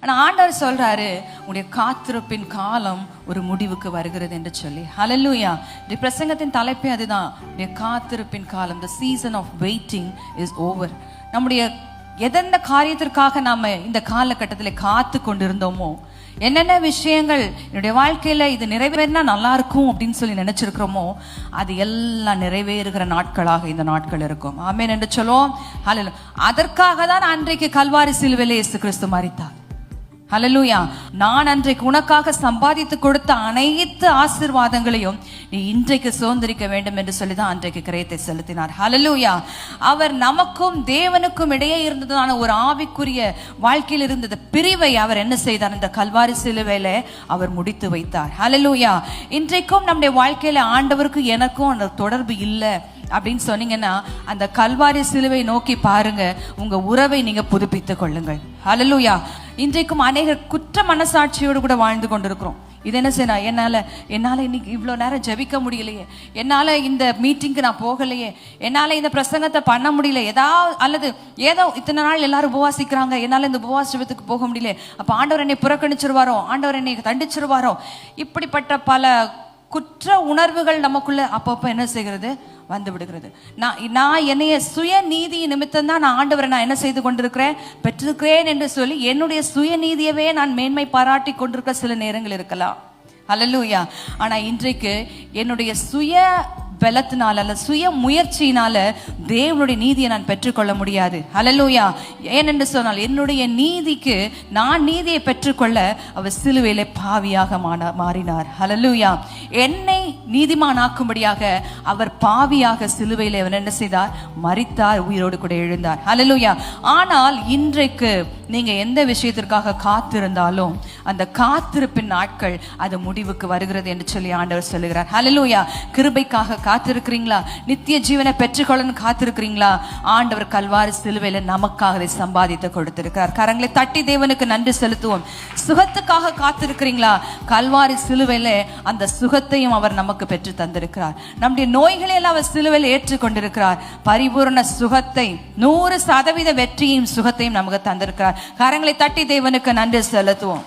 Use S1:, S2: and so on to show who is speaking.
S1: ஆனா ஆண்டவர் சொல்றாரு, உடைய காத்திருப்பின் காலம் ஒரு முடிவுக்கு வருகிறது என்று சொல்லி. ஹல்லேலூயா. இந்த பிரசங்கத்தின் தலைப்பே அதுதான், உடைய காத்திருப்பின் காலம். The season of waiting is over. நம்முடைய எதெந்த காரியத்திற்காக நாம இந்த காலகட்டத்தில் காத்து கொண்டிருந்தோமோ, என்னென்ன விஷயங்கள் என்னுடைய வாழ்க்கையில இது நிறைவேறினா நல்லா இருக்கும் அப்படின்னு சொல்லி நினைச்சிருக்கிறோமோ, அது எல்லாம் நிறைவேறுகிற நாட்களாக இந்த நாட்கள் இருக்கும். ஆமென் என்று சொல்லுவோம். ஹல்லேலூயா. அதற்காக தான் அன்றைக்கு கல்வாரி சிலுவையிலே இயேசு கிறிஸ்து மரித்தார். ஹல்லேலூயா. நான் அன்றைக்கு உனக்காக சம்பாதித்து கொடுத்த அனைத்து ஆசீர்வாதங்களையும் நீ இன்றைக்கு சுதந்திரிக்க வேண்டும் என்று சொல்லிதான் அன்றைக்கு கிரயத்தை செலுத்தினார். ஹல்லேலூயா. அவர் நமக்கும் தேவனுக்கும் இடையே இருந்ததான ஒரு ஆவிக்குரிய வாழ்க்கையில் இருந்தது பிரிவை அவர் என்ன செய்தார்? இந்த கல்வாரி சிலுவையில அவர் முடித்து வைத்தார். ஹல்லேலூயா. இன்றைக்கும் நம்முடைய வாழ்க்கையில ஆண்டவருக்கும் எனக்கும் அந்த தொடர்பு இல்லை அப்படின்னு சொன்னீங்கன்னா, அந்த கல்வாரி சிலுவை நோக்கி பாருங்க, உங்க உறவை நீங்க புதுப்பித்துக் கொள்ளுங்கள். ஹல்லேலூயா. இன்றைக்கும் அநேகர் குற்ற மனசாட்சியோடு கூட வாழ்ந்து கொண்டிருக்கிறோம். இது என்ன செய்யணும்? என்னால இன்னைக்கு இவ்வளோ நேரம் ஜெபிக்க முடியலையே, என்னால இந்த மீட்டிங்க்கு நான் போகலையே, என்னால இந்த பிரசங்கத்தை பண்ண முடியல, ஏதோ இத்தனை நாள் எல்லாரும் உபவாசிக்கிறாங்க, என்னால இந்த உபவாச ஜெபத்துக்கு போக முடியல, அப்ப ஆண்டவர் என்னை புறக்கணிச்சிருவாரோ, ஆண்டவர் என்னை தண்டிச்சிருவாரோ, இப்படிப்பட்ட பல குற்ற உணர்வுகள் நமக்குள்ள அப்பப்ப என்ன செய்கிறது? வந்து விடுகிறது. நான் என்னைய சுய நீதி நிமித்தம் தான் நான் ஆண்டவரை நான் என்ன செய்து கொண்டிருக்கிறேன், பெற்றிருக்கிறேன் என்று சொல்லி என்னுடைய சுய நீதியவே நான் மேன்மை பாராட்டி கொண்டிருக்க சில நேரங்கள் இருக்கலாம். ஹல்லேலூயா. ஆனா இன்றைக்கு என்னுடைய சுய பலத்தினால அல்ல சுய முயற்சியினால தேவனுடைய நீதியை நான் பெற்றுக்கொள்ள முடியாது. ஹல்லேலூயா. ஏனென்று சொன்னால் என்னுடைய நீதிக்கு நான் நீதியை பெற்றுக்கொள்ள அவர் சிலுவையிலே பாவியாக மாறினார். ஹல்லேலூயா. என்னை நீதிமானாக்கும்படியாக அவர் பாவியாக சிலுவையிலே அவர் என்ன செய்தார்? மரித்தார், உயிரோடு கூட எழுந்தார். ஹல்லேலூயா. ஆனால் இன்றைக்கு நீங்க எந்த விஷயத்திற்காக காத்திருந்தாலும் அந்த காத்திருப்பின் நாட்கள் அது முடிவுக்கு வருகிறது என்று சொல்லி ஆண்டவர் சொல்லுகிறார். ஹல்லேலூயா. கிருபைக்காக காத்திருக்கிறீங்களா? நித்திய ஜீவனை பெற்றுக்கொள்ளன்னு காத்திருக்கிறீங்களா? ஆண்டவர் கல்வாரி சிலுவையில நமக்காக அதை சம்பாதித்து கொடுத்திருக்கிறார். கரங்களை தட்டி தேவனுக்கு நன்றி செலுத்துவோம். சுகத்துக்காக காத்திருக்கிறீங்களா? கல்வாரி சிலுவையில அந்த சுகத்தையும் அவர் நமக்கு பெற்று தந்திருக்கிறார். நம்முடைய நோய்களை எல்லாம் அவர் சிலுவையில் ஏற்றுக்கொண்டிருக்கிறார். பரிபூர்ண சுகத்தை 100% வெற்றியையும் சுகத்தையும் நமக்கு தந்திருக்கிறார். கரங்களை தட்டி தேவனுக்கு நன்றி செலுத்துவோம்.